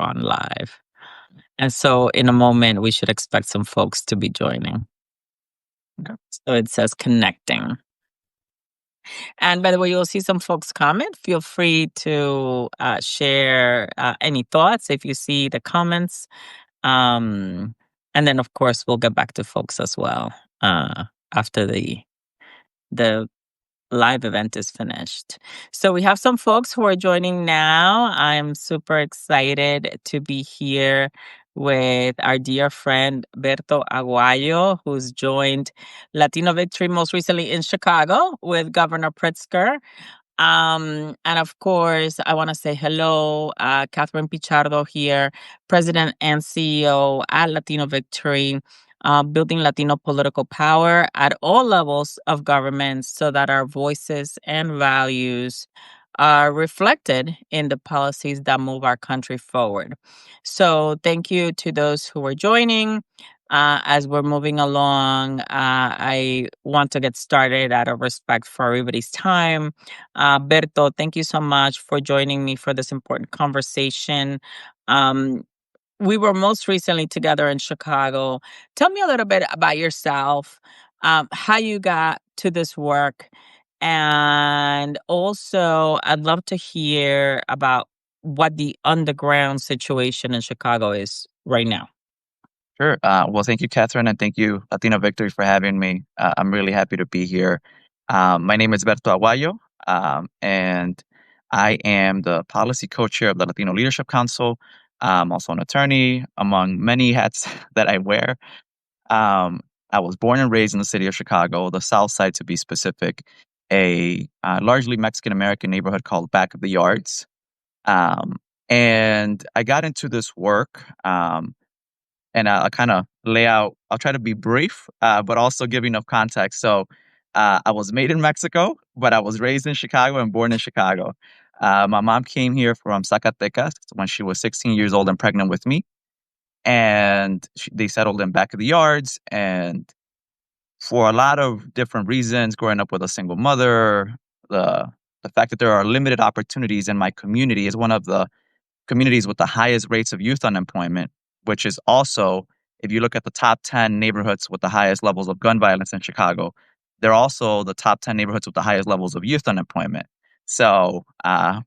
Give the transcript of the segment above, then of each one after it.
on live. And so in a moment, we should expect some folks to be joining. Okay. So it says connecting. And by the way, you'll see some folks comment. Feel free to share any thoughts if you see the comments. Um, and then, of course, we'll get back to folks as well after the live event is finished. So we have some folks who are joining now. I'm super excited to be here with our dear friend Berto Aguayo, who's joined Latino Victory most recently in Chicago with Governor Pritzker. And of course, I want to say hello, Catherine Pichardo here, President and CEO at Latino Victory, building Latino political power at all levels of government so that our voices and values are reflected in the policies that move our country forward. So, thank you to those who are joining. As we're moving along, I want to get started out of respect for everybody's time. Berto, thank you so much for joining me for this important conversation. Um, we were most recently together in Chicago. Tell me a little bit about yourself, how you got to this work, and also I'd love to hear about what the underground situation in Chicago is right now. Sure. Well, thank you, Catherine, and thank you, Latino Victory, for having me. I'm really happy to be here. My name is Berto Aguayo, and I am the policy co-chair of the Latino Leadership Council. I'm also an attorney, among many hats that I wear. Um, I was born and raised in the city of Chicago, the South Side to be specific, a largely Mexican American neighborhood called Back of the Yards. Um, and I got into this work. And I'll kind of lay out. I'll try to be brief, but also give enough context. So, I was made in Mexico, but I was raised in Chicago and born in Chicago. My mom came here from Zacatecas when she was 16 years old and pregnant with me, and they settled in Back of the Yards. And for a lot of different reasons, growing up with a single mother, the the fact that there are limited opportunities in my community is one of the communities with the highest rates of youth unemployment, which is also, if you look at the top 10 neighborhoods with the highest levels of gun violence in Chicago, they're also the top 10 neighborhoods with the highest levels of youth unemployment. So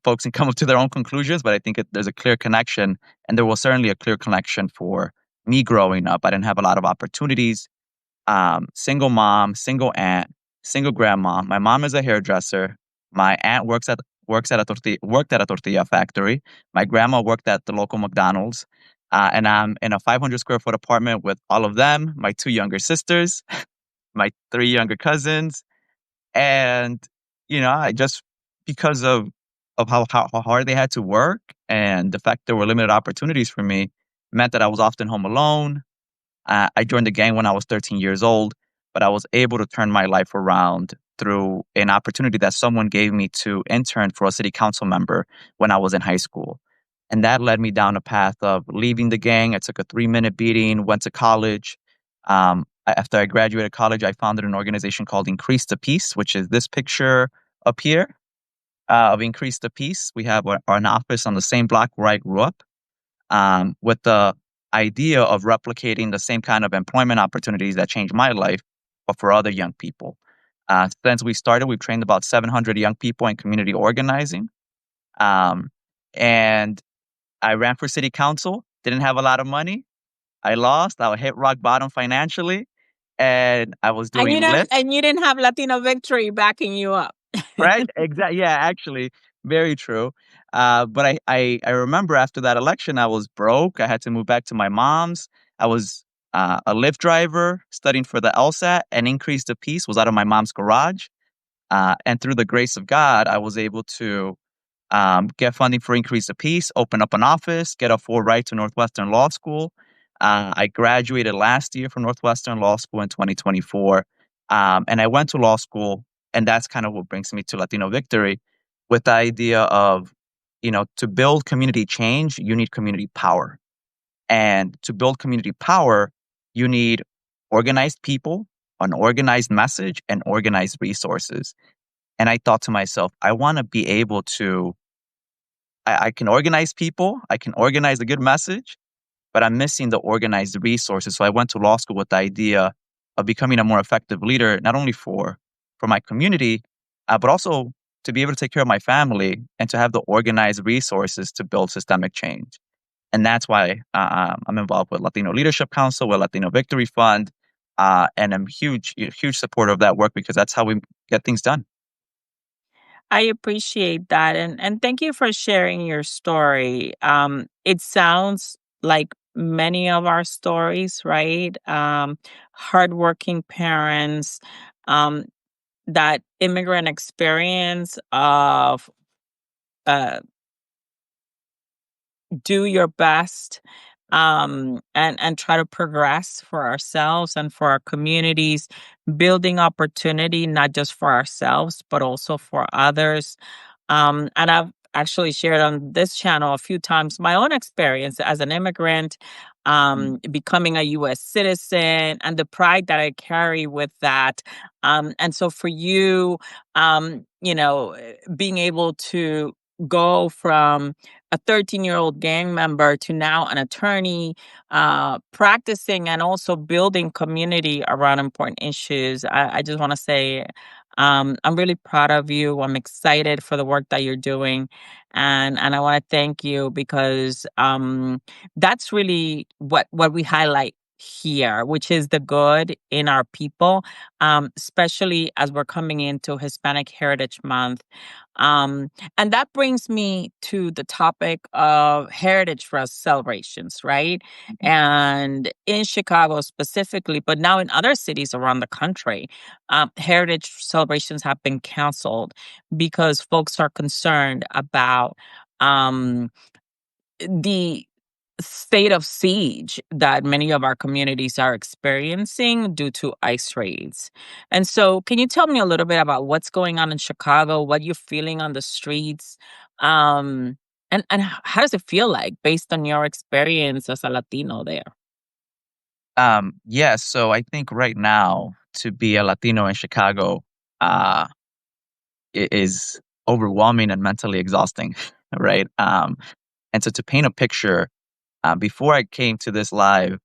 folks can come up to their own conclusions, but I think there's a clear connection, and there was certainly a clear connection for me growing up. I didn't have a lot of opportunities. Single mom, single aunt, single grandma. My mom is a hairdresser. My aunt worked at a tortilla factory. My grandma worked at the local McDonald's. And I'm in a 500 square foot apartment with all of them, my two younger sisters, my three younger cousins. And, I just, because of how hard they had to work and the fact there were limited opportunities for me, meant that I was often home alone. I joined the gang when I was 13 years old, but I was able to turn my life around through an opportunity that someone gave me to intern for a city council member when I was in high school. And that led me down a path of leaving the gang. I took a 3-minute beating, went to college. After I graduated college, I founded an organization called Increase the Peace, which is this picture up here of Increase the Peace. We have an office on the same block where I grew up, with the idea of replicating the same kind of employment opportunities that changed my life, but for other young people. Since we started, we've trained about 700 young people in community organizing. Um, and I ran for city council, didn't have a lot of money. I lost. I hit rock bottom financially, and I was And doing Lyft. you didn't have Latino Victory backing you up. Right? Exactly. Yeah, actually, very true. But I remember after that election, I was broke. I had to move back to my mom's. I was a Lyft driver studying for the LSAT, and Increase the Peace was out of my mom's garage. And through the grace of God, I was able to get funding for Increase the Peace, open up an office, get a full ride to Northwestern Law School. I graduated last year from Northwestern Law School in 2024. And I went to law school, and that's kind of what brings me to Latino Victory, with the idea of, to build community change, you need community power. And to build community power, you need organized people, an organized message, and organized resources. And I thought to myself, I want to be able to I can organize people, I can organize a good message, but I'm missing the organized resources. So I went to law school with the idea of becoming a more effective leader, not only for my community, but also to be able to take care of my family and to have the organized resources to build systemic change. And that's why I'm involved with Latino Leadership Council, with Latino Victory Fund, and I'm huge supporter of that work because that's how we get things done. I appreciate that, and thank you for sharing your story. It sounds like many of our stories, right? Hardworking parents, um, that immigrant experience of uh, do your best, and try to progress for ourselves and for our communities, building opportunity not just for ourselves but also for others. And I've actually shared on this channel a few times my own experience as an immigrant, Mm. becoming a US citizen and the pride that I carry with that. And so for you, being able to go from a 13-year-old gang member to now an attorney, practicing and also building community around important issues. I just want to say I'm really proud of you. I'm excited for the work that you're doing, and I want to thank you because that's really what we highlight here, which is the good in our people, especially as we're coming into Hispanic Heritage Month. And that brings me to the topic of Heritage Fest celebrations, right? And in Chicago specifically, but now in other cities around the country, heritage celebrations have been canceled because folks are concerned about um, the state of siege that many of our communities are experiencing due to ICE raids. And so, can you tell me a little bit about what's going on in Chicago, what you're feeling on the streets? Um, and how does it feel like based on your experience as a Latino there? Yeah, so I think right now to be a Latino in Chicago uh, is overwhelming and mentally exhausting, right? And so to paint a picture, before I came to this live,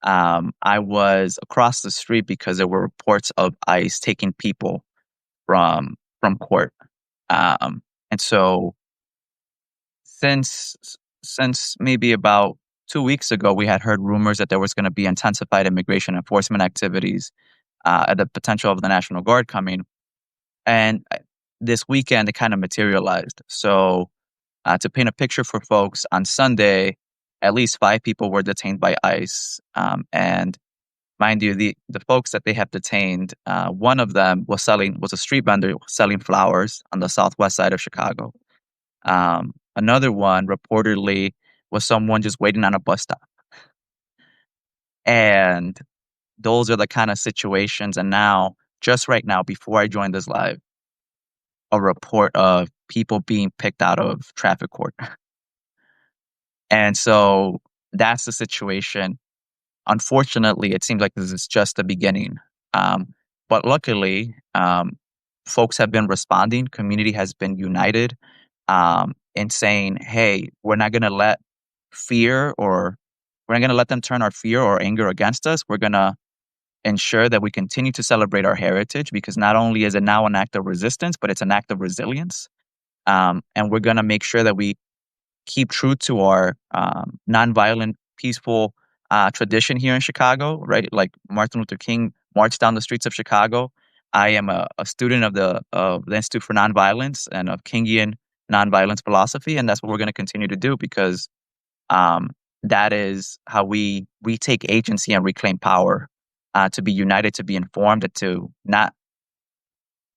I was across the street because there were reports of ICE taking people from court. And so since since maybe about 2 weeks ago, we had heard rumors that there was going to be intensified immigration enforcement activities, at the potential of the National Guard coming. And this weekend, it kind of materialized. So, to paint a picture for folks, on Sunday, at least 5 people were detained by ICE. And mind you, the folks that they have detained, one of them was a street vendor selling flowers on the southwest side of Chicago. Another one reportedly was someone just waiting on a bus stop. And those are the kind of situations. And now, just right now, before I joined this live, a report of people being picked out of traffic court. And so that's the situation. Unfortunately, it seems like this is just the beginning. Um, but luckily, folks have been responding. Community has been united in saying, "Hey, fear or we're not going to let them turn our fear or anger against us. We're going to ensure that we continue to celebrate our heritage because not only is it now an act of resistance, but it's an act of resilience. And we're going to make sure that we keep true to our nonviolent, peaceful tradition here in Chicago, right? Like Martin Luther King marched down the streets of Chicago. I am a student of the Institute for Nonviolence and of Kingian nonviolence philosophy, and that's what we're going to continue to do because um, that is how we retake agency and reclaim power. To be united, to be informed, and to not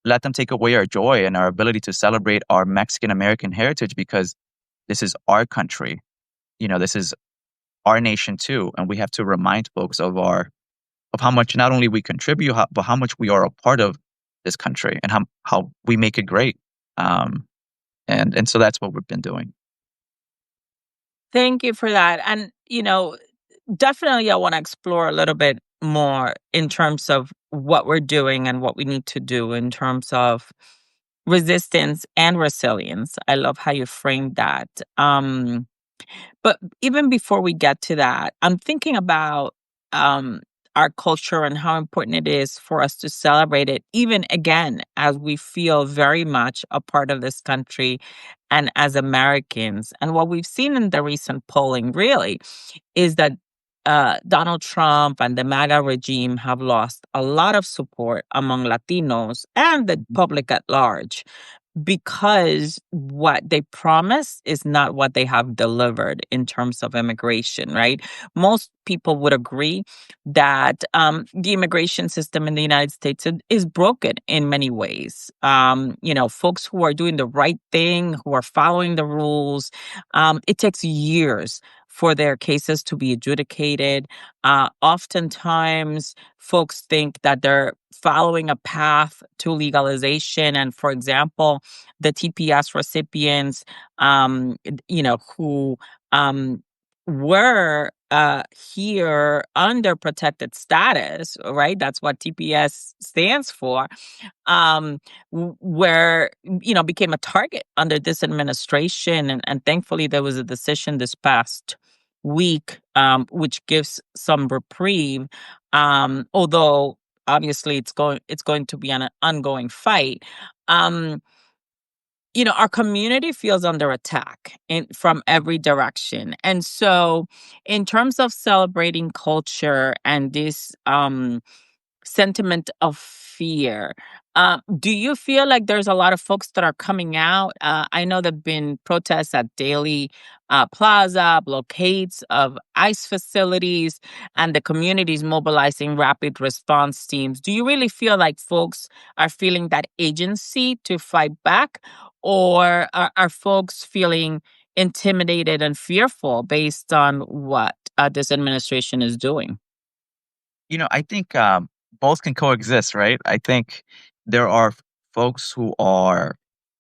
let them take away our joy and our ability to celebrate our Mexican American heritage because this is our country. This is our nation too, and we have to remind folks of how much not only we contribute, but how much we are a part of this country and how we make it great. Um, and so that's what we've been doing. Thank you for that. And, definitely I want to explore a little bit more in terms of what we're doing and what we need to do in terms of resistance and resilience. I love how you framed that. But even before we get to that, I'm thinking about um, our culture and how important it is for us to celebrate it, even again, as we feel very much a part of this country and as Americans. And what we've seen in the recent polling really is that Donald Trump and the MAGA regime have lost a lot of support among Latinos and the public at large because what they promise is not what they have delivered in terms of immigration, right? Most people would agree that the immigration system in the United States is broken in many ways. Folks who are doing the right thing, who are following the rules, it takes years for their cases to be adjudicated. Oftentimes, folks think that they're following a path to legalization. And for example, the TPS recipients, who um, were here under protected status, right? That's what TPS stands for. Um, where became a target under this administration, and thankfully there was a decision this past week, which gives some reprieve. Although obviously it's going to be an ongoing fight. Um, our community feels under attack from every direction. And so, in terms of celebrating culture and this sentiment of fear. Do you feel like there's a lot of folks that are coming out? I know there've been protests at Daily Plaza, blockades of ICE facilities, and the communities mobilizing rapid response teams. Do you really feel like folks are feeling that agency to fight back, or are folks feeling intimidated and fearful based on what this administration is doing? I think both can coexist, right? I think there are folks who are,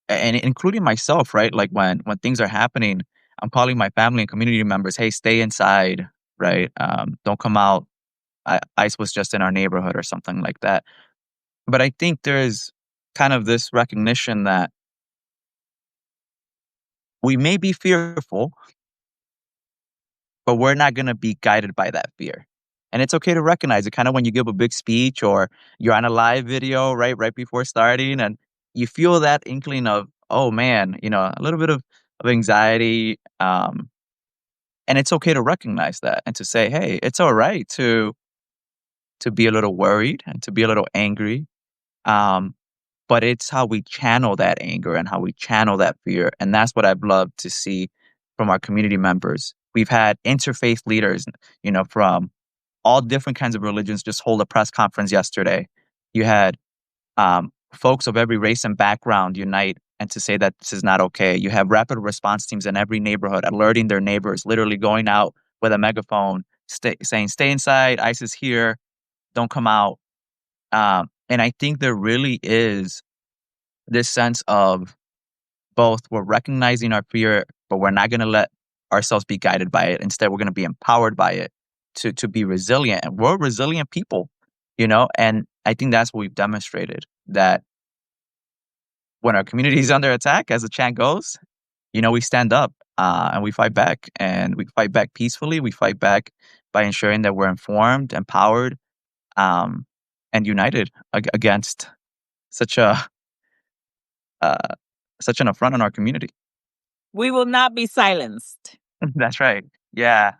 and including myself, right? Like when things are happening, I'm calling my family and community members, "Hey, stay inside, right? Don't come out. ICE was just in our neighborhood or something like that." But I think there's kind of this recognition that we may be fearful, but we're not gonna be guided by that fear. And it's okay to recognize it, kinda when you give a big speech or you're on a live video, right before starting, and you feel that inkling of, "Oh, man," a little bit of anxiety, and it's okay to recognize that and to say, "Hey, it's alright to be a little worried and to be a little angry," um, but it's how we channel that anger and how we channel that fear, and that's what I've loved to see from our community members. We've had interfaith leaders, from all different kinds of religions just hold a press conference yesterday. You had folks of every race and background unite and to say that this is not okay. You have rapid response teams in every neighborhood alerting their neighbors, literally going out with a megaphone, saying, "Stay inside, ICE is here, don't come out." And I think there really is this sense of both we're recognizing our fear, but we're not going to let ourselves be guided by it. Instead, we're going to be empowered by it to be resilient. And we're resilient people. And I think that's what we've demonstrated that when our community is under attack, as the chant goes, we stand up and we fight back, and we fight back peacefully. We fight back by ensuring that we're informed, empowered, um, and united against such a uh, such an affront on our community. We will not be silenced. That's right. Yeah.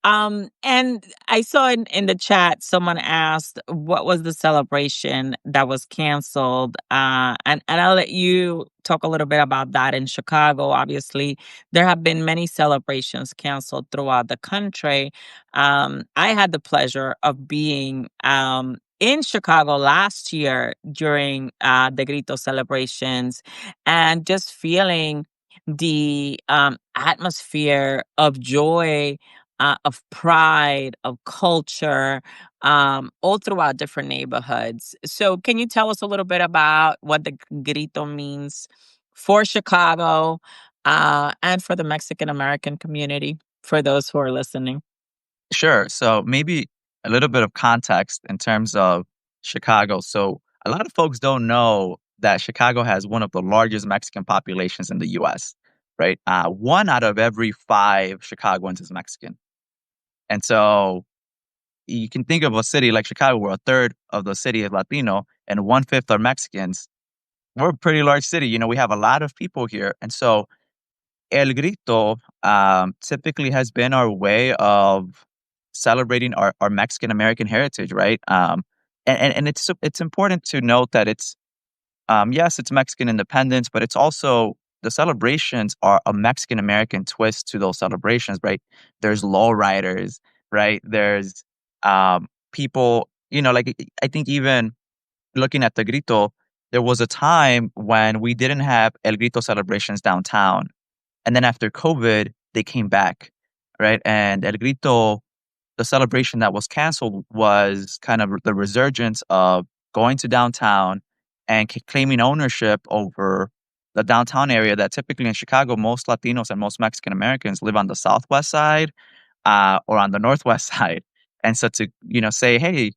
And I saw in the chat someone asked what was the celebration that was canceled. And I'll let you talk a little bit about that in Chicago. Obviously, there have been many celebrations canceled throughout the country. I had the pleasure of being in Chicago last year during the Grito celebrations and just feeling the atmosphere of joy, of pride, of culture, all throughout different neighborhoods. So, can you tell us a little bit about what the grito means for Chicago and for the Mexican American community, for those who are listening? Sure. So maybe a little bit of context in terms of Chicago. So a lot of folks don't know that Chicago has one of the largest Mexican populations in the US, right? One out of every five Chicagoans is Mexican. And so you can think of a city like Chicago where a third of the city is Latino and one fifth are Mexicans. We're a pretty large city. We have a lot of people here. And so El Grito typically has been our way of celebrating our Mexican American heritage, right? And it's important to note that yes, it's Mexican independence, but it's also the celebrations are a Mexican American twist to those celebrations, right? There's lowriders, right? There's people, like I think even looking at the Grito, there was a time when we didn't have El Grito celebrations downtown. And then after COVID, they came back, right? And El Grito, the celebration that was canceled was kind of the resurgence of going to downtown and claiming ownership over the downtown area that typically in Chicago, most Latinos and most Mexican Americans live on the southwest side or on the northwest side. And so to, say, hey,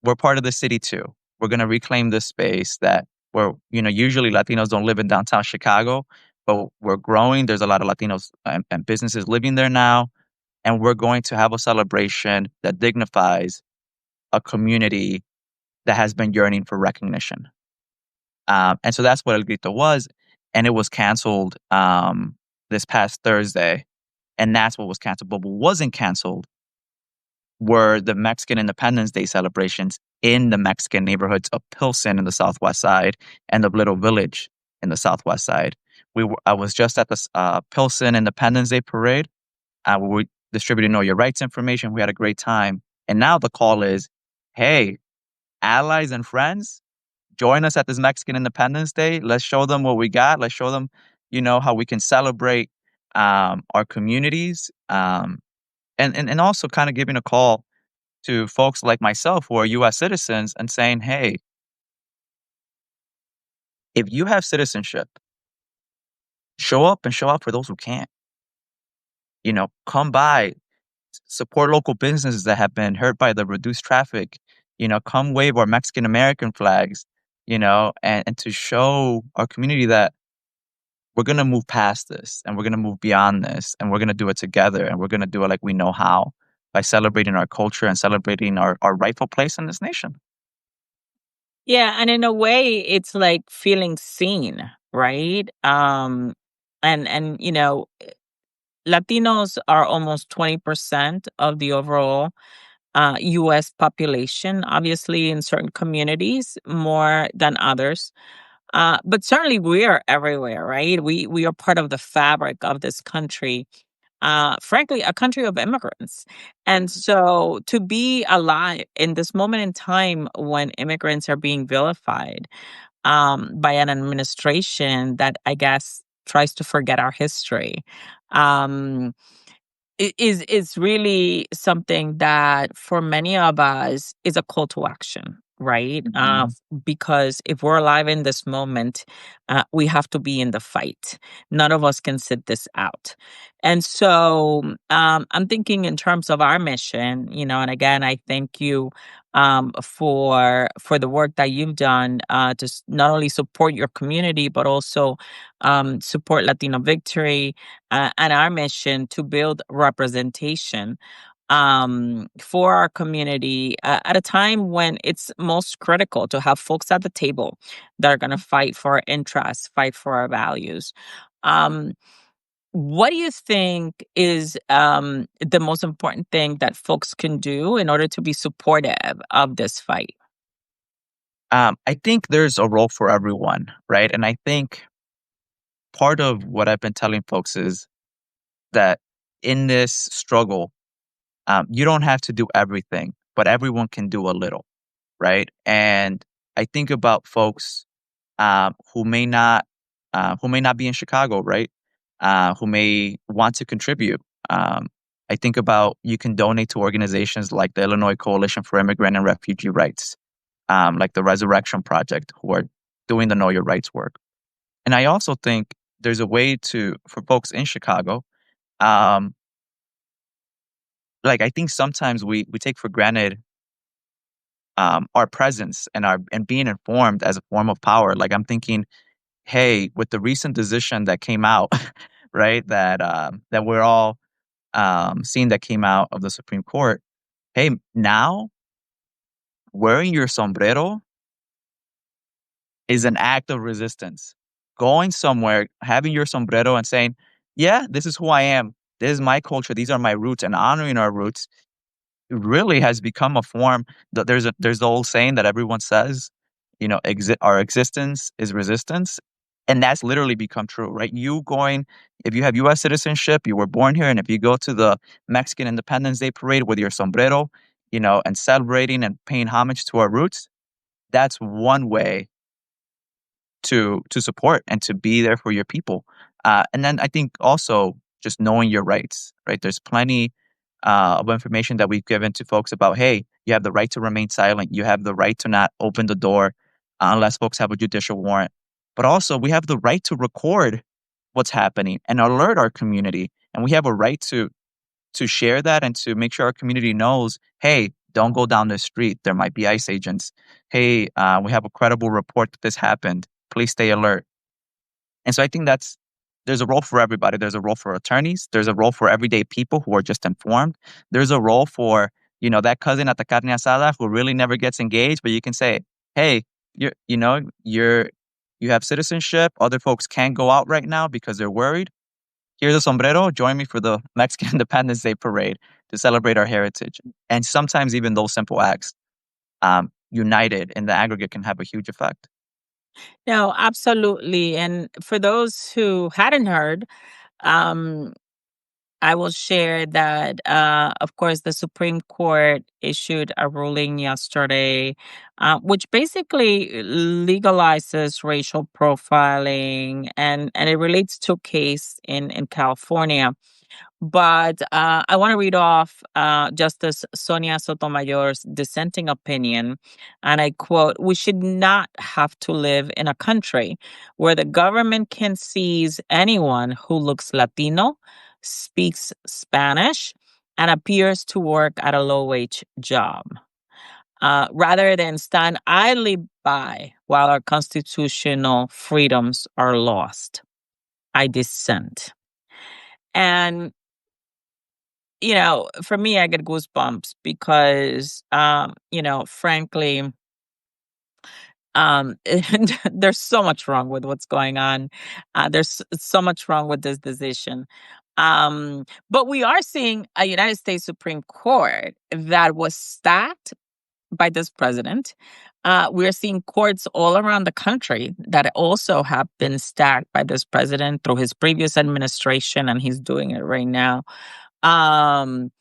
we're part of the city too. We're going to reclaim this space that where, usually Latinos don't live in downtown Chicago, but we're growing. There's a lot of Latinos and businesses living there now. And we're going to have a celebration that dignifies a community that has been yearning for recognition. And so that's what El Grito was. And it was canceled this past Thursday. And that's what was canceled. But what wasn't canceled were the Mexican Independence Day celebrations in the Mexican neighborhoods of Pilsen in the Southwest Side and of Little Village in the Southwest Side. I was just at the Pilsen Independence Day parade. We distributed Know Your Rights information. We had a great time. And now the call is, hey, allies and friends, join us at this Mexican Independence Day. Let's show them what we got. Let's show them, how we can celebrate our communities. And also kind of giving a call to folks like myself who are US citizens and saying, hey, if you have citizenship, show up and show out for those who can't. Come by, support local businesses that have been hurt by the reduced traffic. Come wave our Mexican American flags, and to show our community that we're going to move past this and we're going to move beyond this and we're going to do it together and we're going to do it like we know how by celebrating our culture and celebrating our rightful place in this nation. Yeah, and in a way, it's like feeling seen, right? And Latinos are almost 20% of the overall U.S. population. Obviously, in certain communities, more than others. But certainly, we are everywhere, right? We are part of the fabric of this country. Frankly, a country of immigrants. And so to be alive in this moment in time when immigrants are being vilified by an administration that I guess tries to forget our history. Um, is really something that for many of us is a call to action, right? Mhm. Because if we're alive in this moment, we have to be in the fight. None of us can sit this out. And so I'm thinking in terms of our mission, and again, I thank you for the work that you've done to not only support your community but also support Latino Victory and our mission to build representation for our community at a time when it's most critical to have folks at the table that are going to fight for our interests, fight for our values. Um, what do you think is the most important thing that folks can do in order to be supportive of this fight? I think there's a role for everyone, right? And I think part of what I've been telling folks is that in this struggle, you don't have to do everything, but everyone can do a little, right? And I think about folks who may not be in Chicago, right? Who may want to contribute. I think about you can donate to organizations like the Illinois Coalition for Immigrant and Refugee Rights, like the Resurrection Project, who are doing the Know Your Rights work. And I also think there's a way for folks in Chicago. Um, like I think sometimes we take for granted our presence and our and being informed as a form of power. Like I'm thinking, hey, with the recent decision that came out, right, that we're all seeing that came out of the Supreme Court. Hey, now wearing your sombrero is an act of resistance. Going somewhere, having your sombrero and saying, "Yeah, this is who I am. This is my culture. These are my roots," and honoring our roots really has become a form that there's the old saying that everyone says, our existence is resistance, and that's literally become true, right? You going if you have US citizenship, you were born here, and if you go to the Mexican Independence Day parade with your sombrero, and celebrating and paying homage to our roots, that's one way to support and to be there for your people. And then I think also just knowing your rights, right? There's plenty of information that we've given to folks about, hey, you have the right to remain silent. You have the right to not open the door unless folks have a judicial warrant. But also, we have the right to record what's happening and alert our community. And we have a right to share that and to make sure our community knows, hey, don't go down the street. There might be ICE agents. Hey, we have a credible report that this happened. Please stay alert. And so I think there's a role for everybody. There's a role for attorneys. There's a role for everyday people who are just informed. There's a role for, that cousin at the carne asada who really never gets engaged, but you can say, hey, you have citizenship. Other folks can't go out right now because they're worried. Here's a sombrero. Join me for the Mexican Independence Day parade to celebrate our heritage. And sometimes even those simple acts, united in the aggregate, can have a huge effect. No, absolutely. And for those who hadn't heard, um, I will share that, of course, the Supreme Court issued a ruling yesterday, which basically legalizes racial profiling, and it relates to a case in California. But I want to read off Justice Sonia Sotomayor's dissenting opinion. And I quote: "We should not have to live in a country where the government can seize anyone who looks Latino, speaks Spanish, and appears to work at a low wage job, rather than stand idly by while our constitutional freedoms are lost. I dissent." And for me, I get goosebumps because, frankly, there's so much wrong with what's going on. There's so much wrong with this decision. But we are seeing a United States Supreme Court that was stacked by this president. We're seeing courts all around the country that also have been stacked by this president through his previous administration, and he's doing it right now. Um,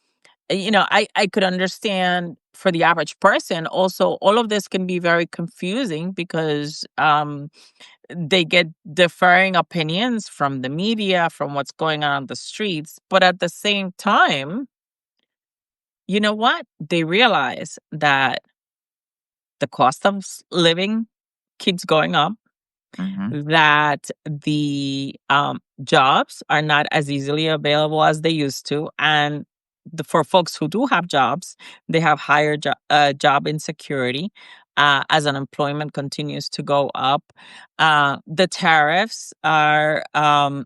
I could understand for the average person also all of this can be very confusing because they get differing opinions from the media, from what's going on the streets, but at the same time, you know what? They realize that the cost of living keeps going up, Hmm. that the jobs are not as easily available as they used to. And for folks who do have jobs, they have higher job insecurity as unemployment continues to go up. The tariffs are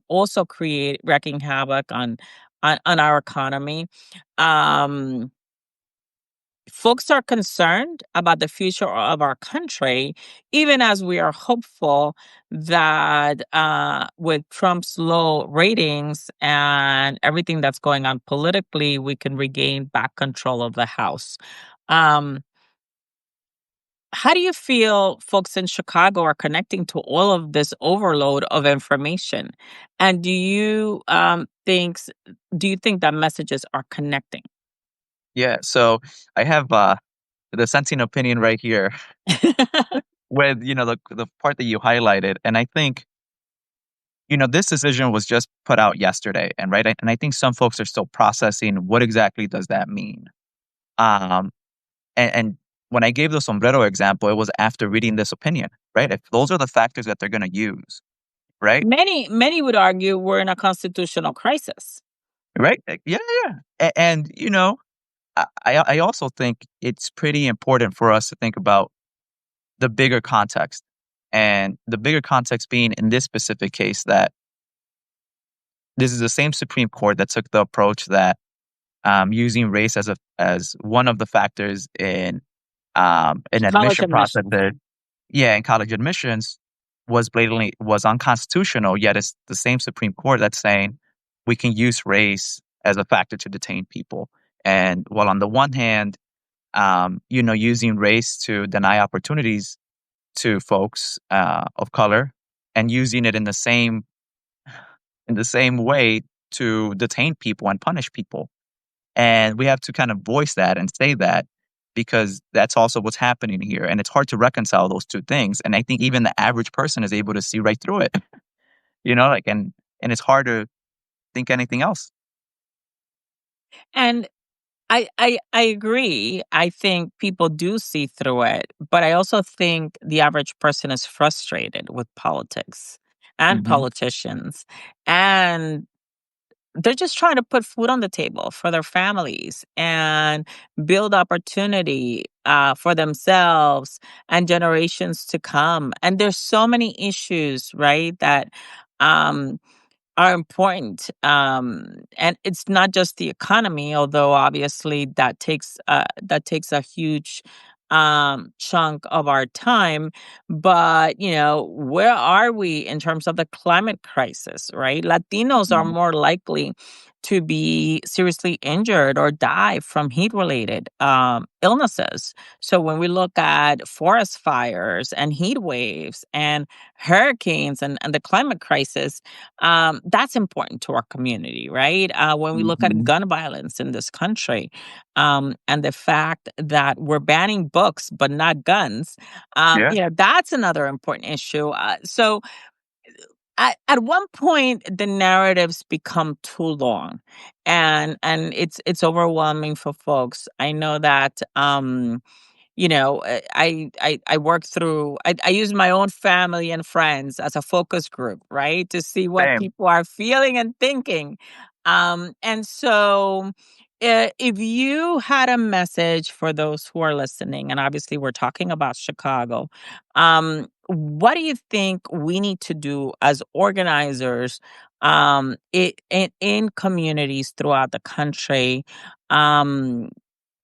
also wreaking havoc on our economy. Um, Folks are concerned about the future of our country, even as we are hopeful that with Trump's low ratings and everything that's going on politically, we can regain back control of the House. Um, how do you feel folks in Chicago are connecting to all of this overload of information? And do you think that messages are connecting? Yeah. So I have the sensing opinion right here with the part that you highlighted, and I think this decision was just put out yesterday, and I think some folks are still processing what exactly does that mean. Um, and when I gave the sombrero example, it was after reading this opinion, right? If those are the factors that they're going to use, right? Many would argue we're in a constitutional crisis. Right? Yeah, yeah. And I also think it's pretty important for us to think about the bigger context, and the bigger context being in this specific case that this is the same Supreme Court that took the approach that using race as one of the factors in College admission admissions. processes, yeah, in college admissions was unconstitutional. Yet it's the same Supreme Court that's saying we can use race as a factor to detain people. And while on the one hand, using race to deny opportunities to folks of color, and using it in the same way to detain people and punish people. And we have to kind of voice that and say that because that's also what's happening here. And it's hard to reconcile those two things. And I think even the average person is able to see right through it, like, and it's hard to think anything else. And I agree. I think people do see through it, but I also think the average person is frustrated with politics and Hmm. politicians, and they're just trying to put food on the table for their families and build opportunity for themselves and generations to come. And there's so many issues, right, that um, are important. And it's not just the economy, although obviously that takes a huge chunk of our time. But where are we in terms of the climate crisis? Right, Latinos are Yeah. more likely to be seriously injured or die from heat related illnesses. So when we look at forest fires and heat waves and hurricanes and the climate crisis, that's important to our community, right? When we look at Hmm. gun violence in this country, and the fact that we're banning books but not guns, Yeah. that's another important issue. So at one point, the narratives become too long, and it's overwhelming for folks. I know that. I work through I use my own family and friends as a focus group, right? To see what Same. people are feeling and thinking. And so if you had a message for those who are listening, and obviously we're talking about Chicago, what do you think we need to do as organizers in communities throughout the country um,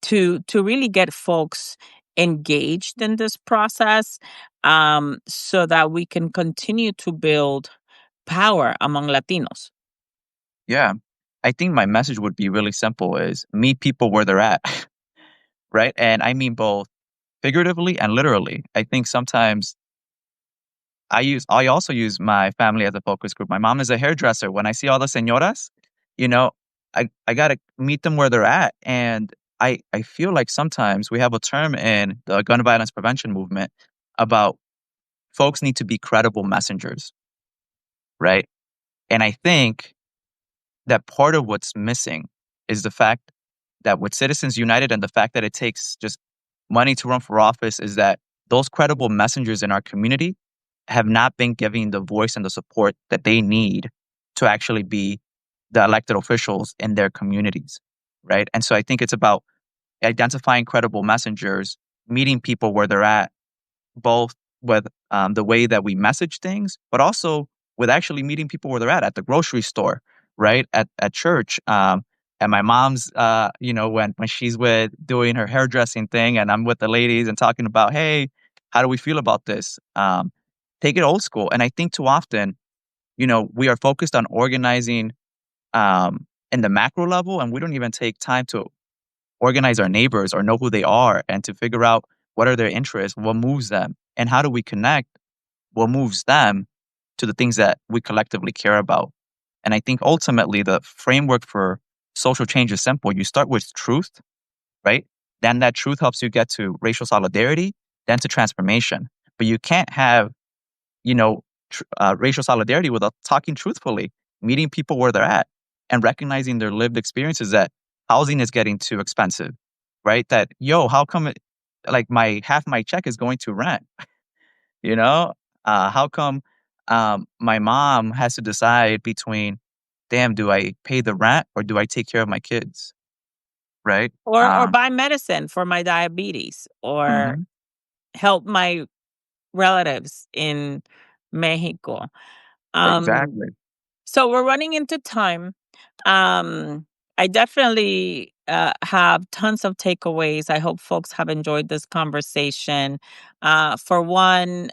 to really get folks engaged in this process, so that we can continue to build power among Latinos. Yeah. I think my message would be really simple is meet people where they're at, right? And I mean both figuratively and literally. I think sometimes I also use my family as a focus group. My mom is a hairdresser. When I see all the señoras, you know, I gotta meet them where they're at. And I feel like sometimes we have a term in the gun violence prevention movement about folks need to be credible messengers, right? And I think that part of what's missing is the fact that with Citizens United and the fact that it takes just money to run for office is that those credible messengers in our community have not been giving the voice and the support that they need to actually be the elected officials in their communities, right? And so I think it's about identifying credible messengers, meeting people where they're at, both with the way that we message things, but also with actually meeting people where they're at the grocery store, right? At church. At my mom's, when she's with doing her hairdressing thing and I'm with the ladies and talking about, hey, how do we feel about this? Take it old school. And I think too often, we are focused on organizing in the macro level and we don't even take time to organize our neighbors or know who they are and to figure out what are their interests, what moves them, and how do we connect what moves them to the things that we collectively care about. And I think ultimately the framework for social change is simple. You start with truth, right? Then that truth helps you get to racial solidarity, then to transformation. But you can't have, racial solidarity without talking truthfully, meeting people where they're at, and recognizing their lived experiences that housing is getting too expensive, right? That, yo, how come like my half my check is going to rent, you know? How come my mom has to decide between, damn, do I pay the rent or do I take care of my kids? right? Or buy medicine for my diabetes, or Mhm. help my relatives in Mexico. Um, Exactly. so we're running into time. Um, I definitely have tons of takeaways. I hope folks have enjoyed this conversation. For one,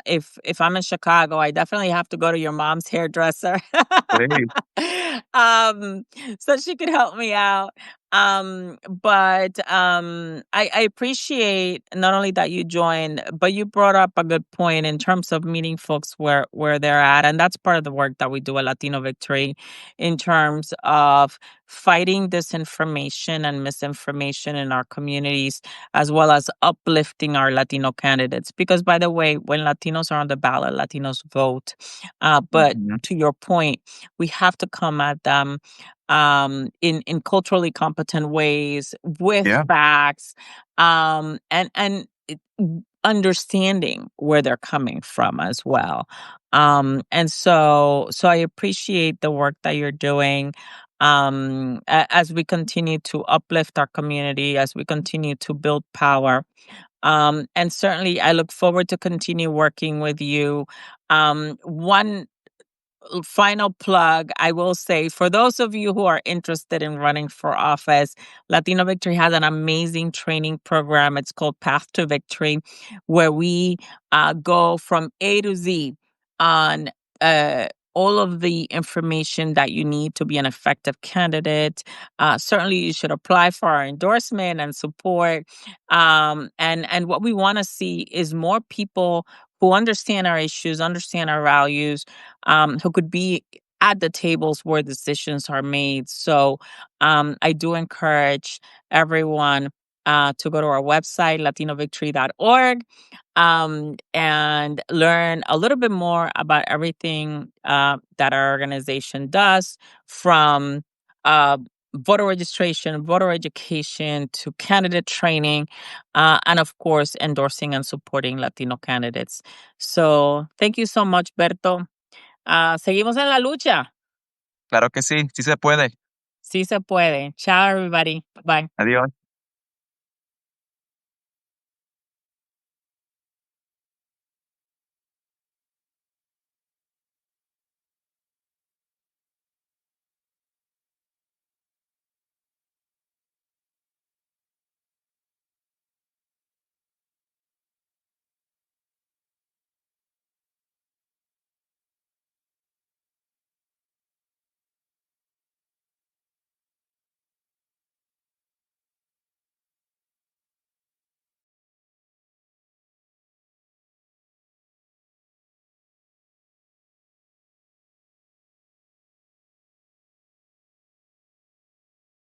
if I'm in Chicago, I definitely have to go to your mom's hairdresser, Please. um, so she could help me out. I appreciate not only that you joined, but you brought up a good point in terms of meeting folks where they're at, and that's part of the work that we do at Latino Victory in terms of fighting disinformation and misinformation in our communities, as well as uplifting our Latino candidates. Because, by the way, when Latinos are on the ballot, Latinos vote. But Mhm. to your point, we have to come at them in culturally competent ways with Yeah. facts, understanding where they're coming from as well. So I appreciate the work that you're doing. As we continue to uplift our community, as we continue to build power. And certainly I look forward to continue working with you. One final plug, I will say, for those of you who are interested in running for office, Latino Victory has an amazing training program. It's called Path to Victory, where we go from A to Z on uh, all of the information that you need to be an effective candidate. Certainly, you should apply for our endorsement and support. And what we want to see is more people who understand our issues, understand our values, who could be at the tables where decisions are made. So I do encourage everyone to go to our website, latinovictory.org, and learn a little bit more about everything that our organization does, from uh, voter registration, voter education, to candidate training, and of course, endorsing and supporting Latino candidates. So thank you so much, Berto. Seguimos en la lucha. Claro que sí, sí se puede. Sí se puede. Ciao, everybody. Bye. Adiós.